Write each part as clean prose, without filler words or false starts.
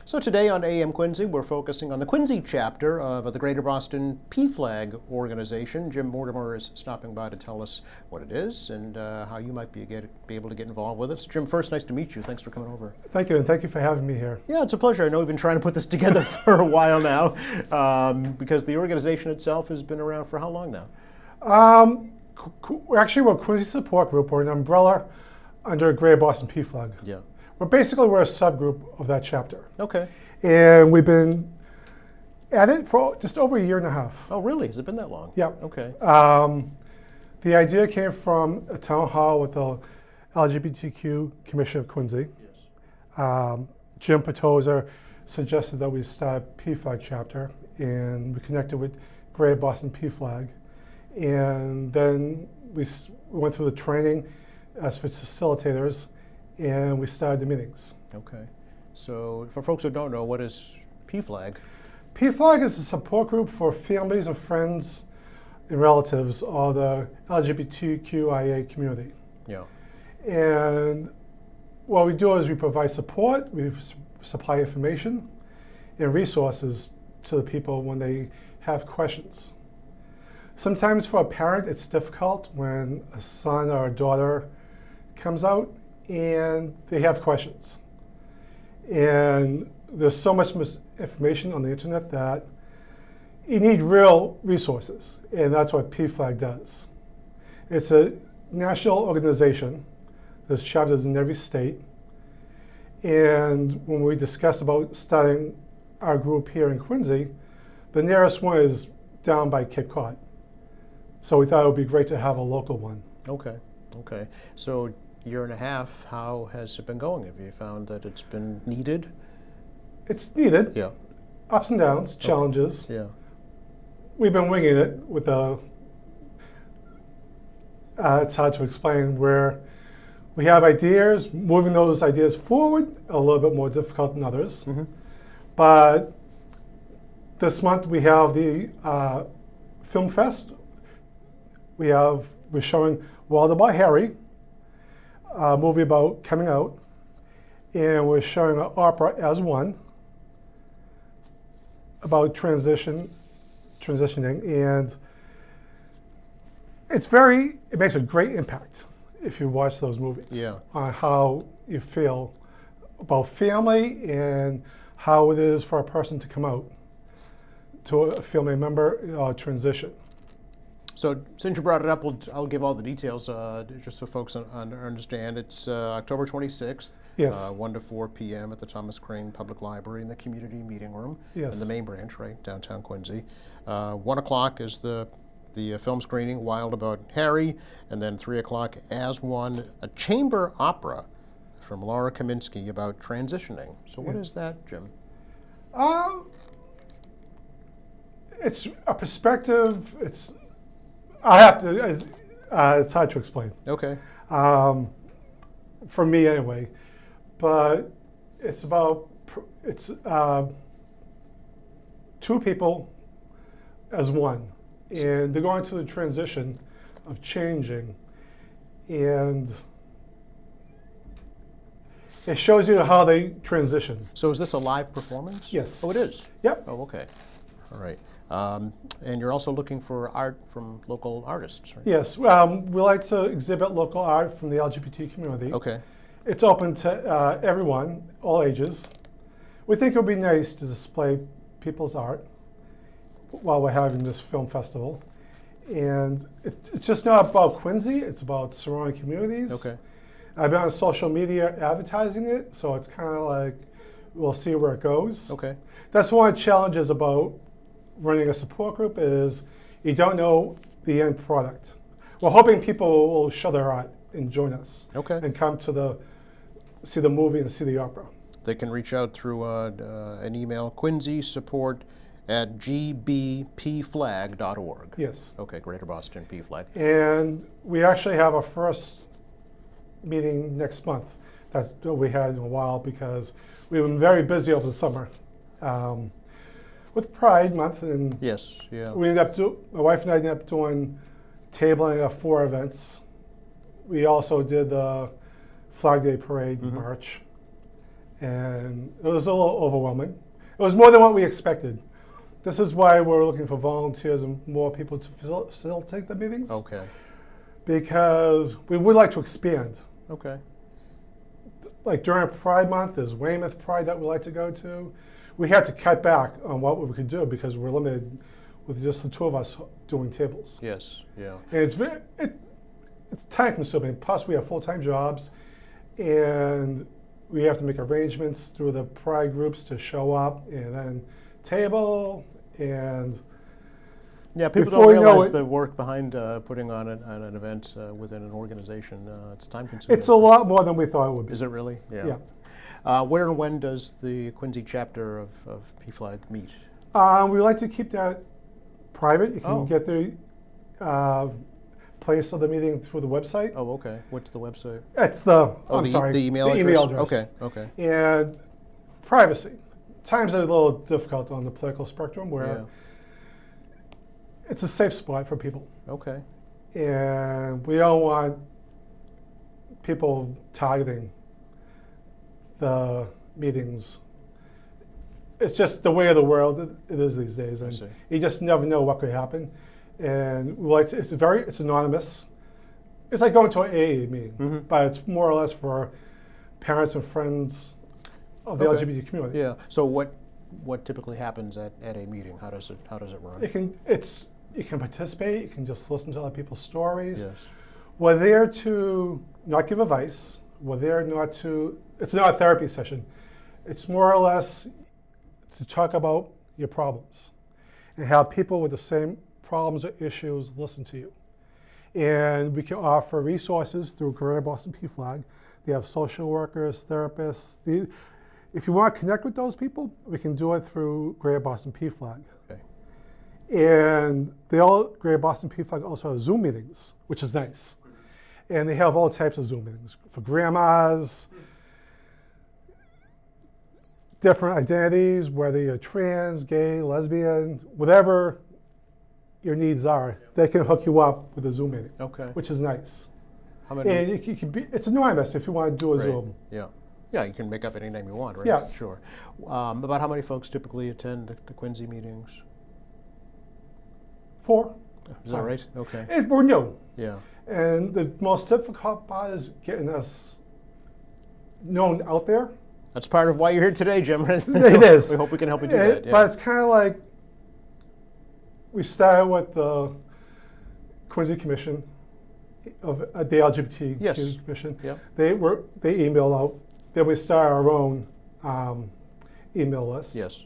So today on AM Quincy, we're focusing on the Quincy chapter of the Greater Boston PFLAG organization. Jim Mortimer is stopping by to tell us what it is and how you might be able to get involved with us. Jim, first, nice to meet you. Thanks for coming over. Thank you, and thank you for having me here. Yeah, it's a pleasure. I know we've been trying to put this together for a while now because the organization itself has been around for how long now? Actually, we're a Quincy Support Group. We're an umbrella under Greater Boston PFLAG. Yeah. We're a subgroup of that chapter. Okay. And we've been at it for just over a year and a half. Oh, really? Has it been that long? Yeah. Okay. The idea came from a town hall with the LGBTQ Commission of Quincy. Yes. Jim Petosa suggested that we start a PFLAG chapter, and we connected with Greater Boston PFLAG. And then we went through the training as facilitators, and we started the meetings. Okay. So for folks who don't know, what is PFLAG? PFLAG is a support group for families and friends and relatives of the LGBTQIA community. Yeah. And what we do is we provide support, we supply information and resources to the people when they have questions. Sometimes for a parent, it's difficult when a son or a daughter comes out and they have questions. And there's so much information on the internet that you need real resources, and that's what PFLAG does. It's a national organization. There's chapters in every state. And when we discussed about starting our group here in Quincy, the nearest one is down by Cape Cod. So we thought it would be great to have a local one. Okay. Okay. So year and a half, how has it been going? Have you found that it's been needed? It's needed. Yeah. Ups and downs, challenges. Yeah. We've been winging it with it's hard to explain where we have ideas, moving those ideas forward, a little bit more difficult than others. Mm-hmm. But this month we have the Film Fest. We're showing Wilder by Harry, a movie about coming out, and we're showing an opera as one about transitioning, and it makes a great impact if you watch those movies. Yeah. On how you feel about family and how it is for a person to come out to a family member transition. So since you brought it up, I'll give all the details just so folks understand. It's October 26th, Yes. 1 to 4 p.m. at the Thomas Crane Public Library in the Community Meeting Room Yes. in the main branch, right, downtown Quincy. 1 o'clock is the film screening, Wild About Harry, and then 3 o'clock, As One, a chamber opera from Laura Kaminsky about transitioning. So what is that, Jim? It's a perspective. It's hard to explain. Okay. For me anyway, but it's two people as one, and they're going through the transition of changing, and it shows you how they transition. So is this a live performance? Yes. Oh, it is? Yep. Oh, okay. All right. And you're also looking for art from local artists, right? Yes. We like to exhibit local art from the LGBT community. Okay. It's open to everyone, all ages. We think it would be nice to display people's art while we're having this film festival. And it's just not about Quincy, it's about surrounding communities. Okay. I've been on social media advertising it, so it's kind of like, we'll see where it goes. Okay. That's one of the challenges about running a support group is you don't know the end product. We're hoping people will show their art and join us. Okay. And come to see the movie and see the opera. They can reach out through an email, quincysupport@gbpflag.org. Yes. Okay, Greater Boston PFLAG. And we actually have our first meeting next month. That's what we had in a while because we've been very busy over the summer with Pride Month, and Yes, yeah. we ended up my wife and I ended up doing tabling of 4 events. We also did the Flag Day Parade March, and it was a little overwhelming. It was more than what we expected. This is why we're looking for volunteers and more people to facilitate the meetings. Okay. Because we would like to expand. Okay. Like during Pride Month, there's Weymouth Pride that we like to go to. We had to cut back on what we could do because we're limited with just the two of us doing tables. Yes. Yeah. And it's time consuming. Plus, we have full-time jobs, and we have to make arrangements through the Pride groups to show up and then table and. Yeah, people Before don't you know realize it- the work behind putting on an event within an organization. It's time consuming. It's a lot more than we thought it would be. Is it really? Yeah. Where and when does the Quincy chapter of PFLAG meet? We like to keep that private. You can Oh. get the place of the meeting through the website. Oh, okay. What's the website? It's the, Oh, I'm the, sorry, the email address? email address. Okay, okay. And privacy. Times are a little difficult on the political spectrum where Yeah. it's a safe spot for people. Okay. And we don't want people targeting the meetings. It's just the way of the world it is these days, and see. you just never know what could happen. And we like to, it's anonymous. It's like going to an AA meeting, Mhm. but it's more or less for parents and friends of the Okay. LGBT community. Yeah. So what typically happens at a meeting? How does it run? You can participate. You can just listen to other people's stories. Yes. We're there to not give advice. We're there not to. It's not a therapy session. It's more or less to talk about your problems and have people with the same problems or issues listen to you. And we can offer resources through Greater Boston PFLAG. They have social workers, therapists. If you want to connect with those people, we can do it through Greater Boston PFLAG. Okay. And Greater Boston PFLAG also has Zoom meetings, which is nice. And they have all types of Zoom meetings for grandmas, different identities, whether you're trans, gay, lesbian, whatever your needs are, they can hook you up with a Zoom meeting, Okay. which is nice. How many? And it can be, it's anonymous if you want to do a Right. Zoom. Yeah. Yeah, you can make up any name you want, right? Yeah. Sure. About how many folks typically attend the Quincy meetings? 4. Is that Fine. right? Okay. And we're new. Yeah. And the most difficult part is getting us known out there. That's part of why you're here today, Jim. It is. We hope we can help you do that. Yeah. But it's kind of like we started with the Quincy Commission of the LGBT Yes. Commission. Yep. They emailed out. Then we started our own email list. Yes.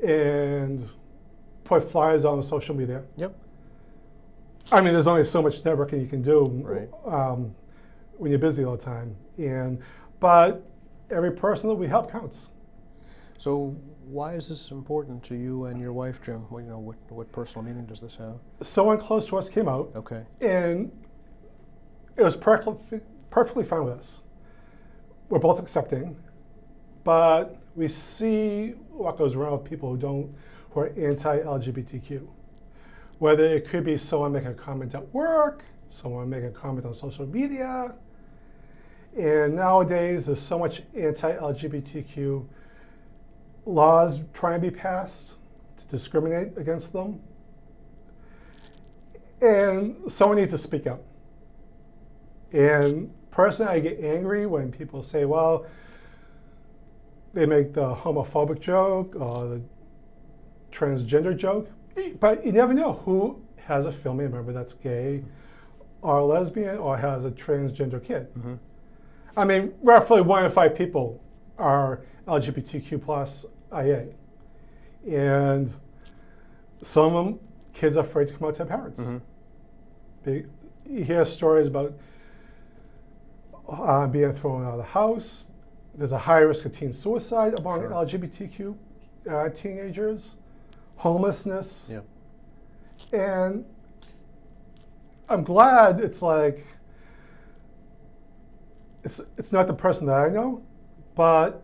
And put flyers on social media. Yep. I mean, there's only so much networking you can do Right. when you're busy all the time. But every person that we help counts. So why is this important to you and your wife, Jim? Well, what personal meaning does this have? Someone close to us came out, Okay. and it was perfectly fine with us. We're both accepting, but we see what goes wrong with people who are anti-LGBTQ. Whether it could be someone making a comment at work, someone making a comment on social media, and nowadays there's so much anti-LGBTQ laws trying to be passed to discriminate against them. And someone needs to speak up. And personally, I get angry when people say, well, they make the homophobic joke or the transgender joke, but you never know who has a family member that's gay or lesbian or has a transgender kid. Mm-hmm. I mean, roughly 1 in 5 people are LGBTQ plus IA. And some of them, kids are afraid to come out to their parents. Mm-hmm. You hear stories about being thrown out of the house. There's a high risk of teen suicide among Sure. LGBTQ teenagers, homelessness. Yeah. And I'm glad it's like, it's not the person that I know, but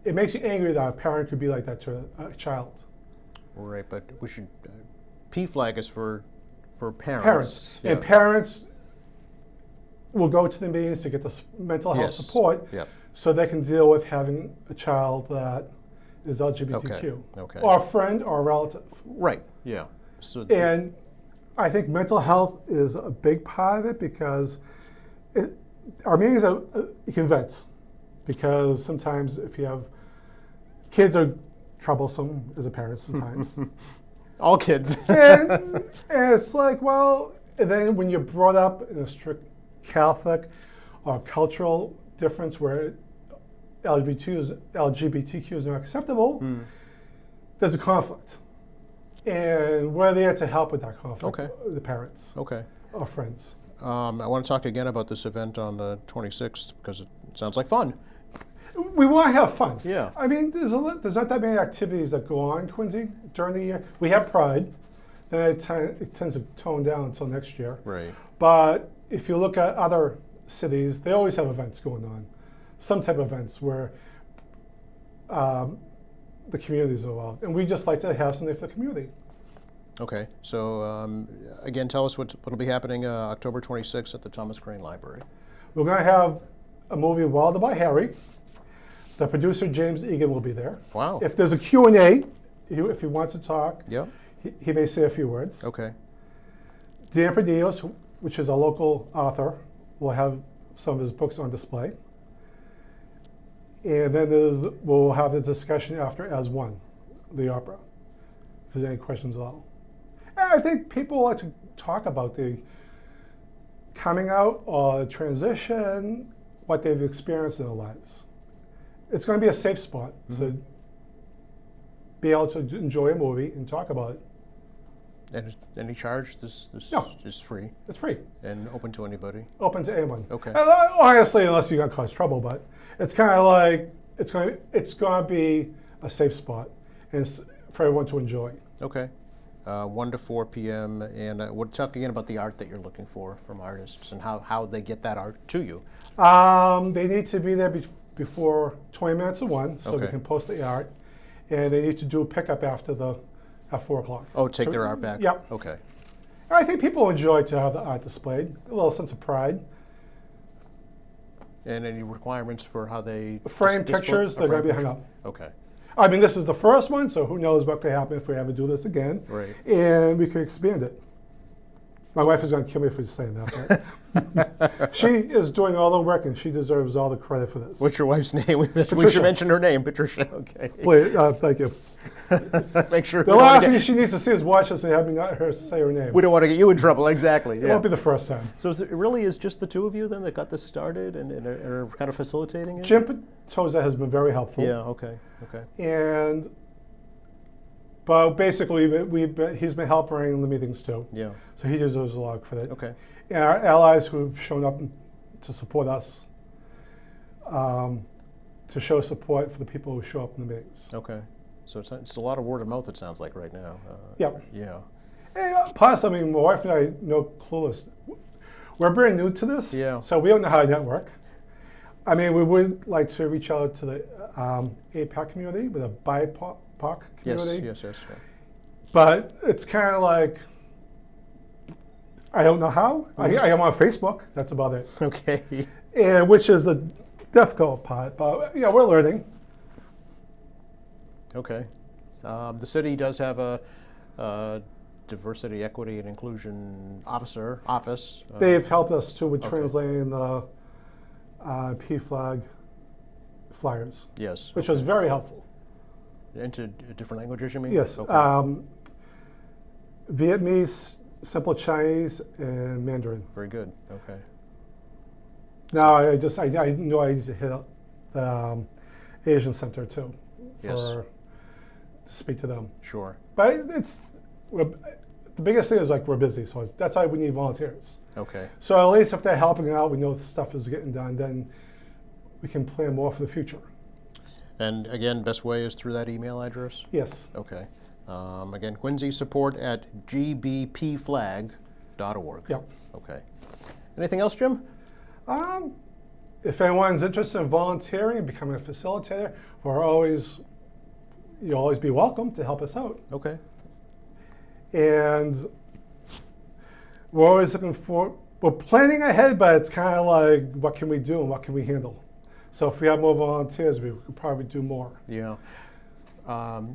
it makes you angry that a parent could be like that to a child. Right, but we should. PFLAG is for parents. Parents. Yeah. And parents will go to the meetings to get the mental health Yes. support. Yep. so they can deal with having a child that is LGBTQ, Okay. or a friend or a relative. Right. Yeah. So And I think mental health is a big part of it because our meetings you can vent, because sometimes if you have kids are troublesome as a parent sometimes. all kids. and it's like, well, and then when you're brought up in a strict Catholic or cultural difference where LGBTQ is not acceptable, there's a conflict. And we're there to help with that conflict, Okay. the parents Okay. or friends. I want to talk again about this event on the 26th because it sounds like fun. We want to have fun. Yeah. I mean, there's not that many activities that go on, Quincy, during the year. We have Pride, then it tends to tone down until next year. Right. But if you look at other cities, they always have events going on, some type of events where the community is involved. And we just like to have something for the community. Okay. So again, tell us what'll be happening October 26th at the Thomas Crane Library. We're going to have a movie, Wilder by Harry. The producer, James Egan, will be there. Wow. If there's a Q&A, if he wants to talk, Yep. he may say a few words. Okay. Dan Pedillos, which is a local author, will have some of his books on display. And then we'll have a discussion after As One, the opera, if there's any questions at all. And I think people like to talk about the coming out or transition, what they've experienced in their lives. It's going to be a safe spot to be able to enjoy a movie and talk about it. And is any charge? This No. is free It's free, and open to anybody. open to anyone. Okay. And, honestly, unless you're going to cause trouble, but it's kind of like it's going to be a safe spot and it's for everyone to enjoy. Okay. 1 to 4 p.m. And we'll talk again about the art that you're looking for from artists and how they get that art to you. They need to be there before 20 minutes of 1, so we Okay. can post the art. And they need to do a pickup at 4 o'clock. Oh, take So- their art back? Yep. Okay. I think people enjoy to have the art displayed, a little sense of pride. And any requirements for how they Framed display- pictures, a they're going to framed be hung picture? up. Okay. I mean, this is the first one, so who knows what could happen if we ever do this again. Right. And we could expand it. My wife is going to kill me for saying that. But she is doing all the work, and she deserves all the credit for this. What's your wife's name? We Patricia. should mention her name, Patricia. Okay. Please, thank you. Make sure The we don't wanna last get- thing she needs to see is watch us and have me not her say her name. we don't want to get you in trouble. Exactly. It Yeah. won't be the first time. So it really is just the two of you then that got this started and are kind of facilitating it? Jim Petosa has been very helpful. Yeah. Okay. Okay. But basically, he's been helping in the meetings too. Yeah. So he deserves a lot of credit. Okay. And our allies who've shown up to support us, to show support for the people who show up in the meetings. Okay. So it's a lot of word of mouth. It sounds like right now. Yep. Yeah. And plus, I mean, my wife and I know clueless. We're very new to this, Yeah. so we don't know how to network. I mean, we would like to reach out to the APAC community, with a BIPOC Yes. community. Yes. Yes. Yeah. But it's kind of like, I don't know how. I am on Facebook. That's about it. Okay. And which is the difficult part. But yeah, we're learning. Okay. The city does have a diversity, equity, and inclusion office. They've helped us too with okay. translating the PFLAG flyers, Yes. which was very helpful. Into different languages, you mean? Yes. Okay. Vietnamese, Simple Chinese, and Mandarin. Very good. Okay. Now I know I need to hit up the Asian Center too, Yes. to speak to them. Sure. But the biggest thing is like we're busy, so that's why we need volunteers. Okay. So at least if they're helping out, we know the stuff is getting done, then we can plan more for the future. And again, best way is through that email address? Yes. Okay. Again, Quincy support at gbpflag.org. Yep. Okay. Anything else, Jim? If anyone's interested in volunteering and becoming a facilitator, you'll always be welcome to help us out. Okay. And we're always we're planning ahead, but it's kind of like, what can we do and what can we handle? So if we have more volunteers, we could probably do more. Yeah.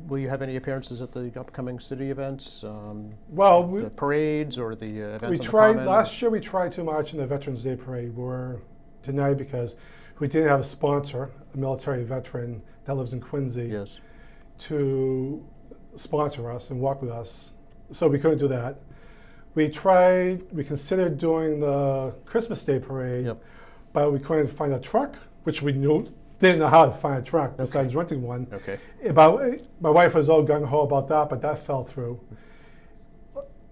Will you have any appearances at the upcoming city events? Well, The parades or the events we on the tried Common? last year. We tried to march in the Veterans Day Parade. We were denied because we didn't have a sponsor, a military veteran that lives in Quincy, Yes. to sponsor us and walk with us. So we couldn't do that. We considered doing the Christmas Day Parade, Yep. but we couldn't find a truck, which we didn't know how to find a truck besides renting one. Okay. My wife was all gung-ho about that, but that fell through.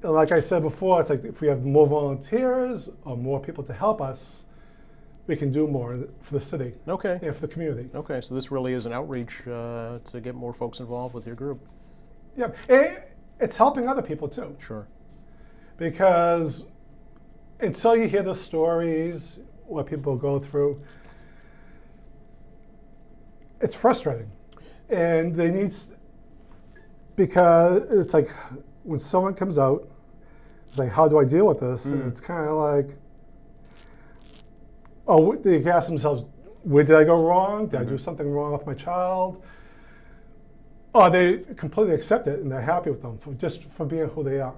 And like I said before, it's like if we have more volunteers or more people to help us, we can do more for the city Okay. and for the community. Okay. So this really is an outreach to get more folks involved with your group. Yeah, it's helping other people too, Sure. because until you hear the stories, what people go through, it's frustrating. And they need, because it's like when someone comes out, it's like, how do I deal with this? And it's kind of like, oh, they ask themselves, where did I go wrong? Did I do something wrong with my child? Or they completely accept it and they're happy with them just for being who they are.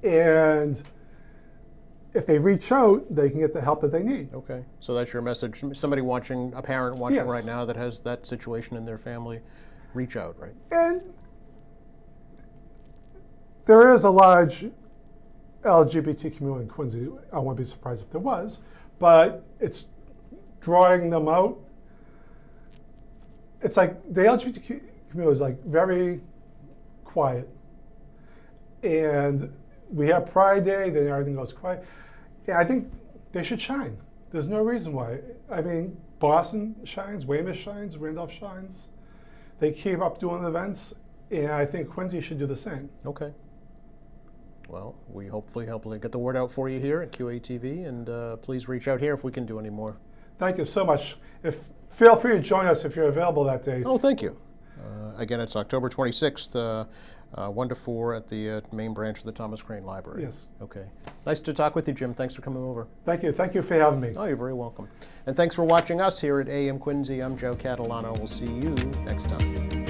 And if they reach out, they can get the help that they need. Okay. So that's your message. Somebody watching, a parent watching Yes. right now that has that situation in their family, reach out, right? And there is a large LGBT community in Quincy. I wouldn't be surprised if there was, but it's drawing them out. It's like the LGBT community is like very quiet, and we have Pride Day, then everything goes quiet. Yeah, I think they should shine. There's no reason why. I mean, Boston shines, Weymouth shines, Randolph shines. They keep up doing events, and I think Quincy should do the same. Okay. Well, we hopefully help get the word out for you here at QATV, and please reach out here if we can do any more. Thank you so much. Feel free to join us if you're available that day. Oh, thank you. Again, it's October 26th, 1 to 4 at the main branch of the Thomas Crane Library. Yes. Okay. Nice to talk with you, Jim. Thanks for coming over. Thank you. Thank you for having me. Oh, you're very welcome. And thanks for watching us here at AM Quincy. I'm Joe Catalano. We'll see you next time.